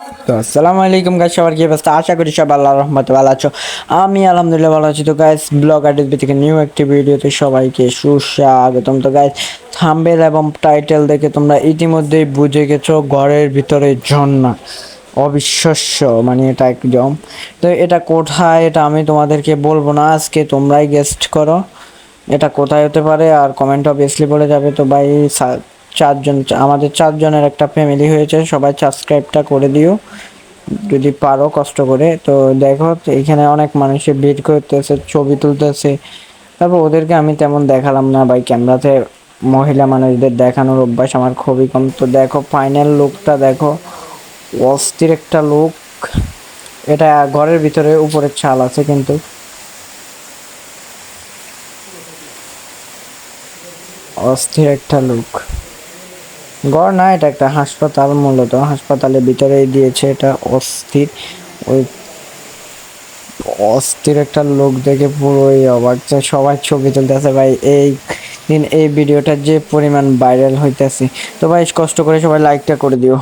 তো আসসালামু আলাইকুম গাইস, সবার কি অবস্থা? আশা করি সব আল্লাহর রহমতে ভালো আছো। আমি আলহামদুলিল্লাহ ভালো আছি। তো গাইস, ব্লগ আইডি থেকে নিউ একটি ভিডিওতে সবাইকে সুস্বাগতম। তো গাইস, থাম্বনেল এবং টাইটেল দেখে তোমরা ইতিমধ্যেই বুঝে গেছো ঘরের ভিতরে ঝর্ণা। অবিশ্বাস্য, মানে এটা একদম। তো এটা কোথায়, এটা আমি তোমাদেরকে বলবো না, আজকে তোমরাই গেস্ট করো এটা কোথায় হতে পারে, আর কমেন্ট অবভিয়াসলি বলে যাবে। তো ভাই, চারজন, আমাদের চারজনের একটা ফ্যামিলি হয়েছে, সবাই সাবস্ক্রাইবটা করে দিও যদি পারো কষ্ট করে। তো দেখো, এখানে অনেক মানুষের ভিড় করতেছে, ছবি তুলতেছে। তারপর ওদেরকে আমি তেমন দেখালাম না ভাই, ক্যামেরাতে মহিলা মানুষদের দেখানোর অভ্যাস আমার খুবই কম। তো দেখো ফাইনাল লুকটা দেখো, অস্থির একটা লুক। এটা ঘরের ভিতরে উপরের ছাল আছে, কিন্তু অস্থির একটা লুক। ঘর না, এটা একটা হাসপাতাল, মূলত হাসপাতালের ভিতরেই দিয়েছে এটা। অস্থির, ওই অস্থির একটা লোক দেখে পুরোই অবাক যে সবাই ছবি তুলতেছে ভাই। এই দিন এই ভিডিওটা যে পরিমাণ ভাইরাল হইতেছে, তো ভাই কষ্ট করে সবাই লাইকটা করে দিও।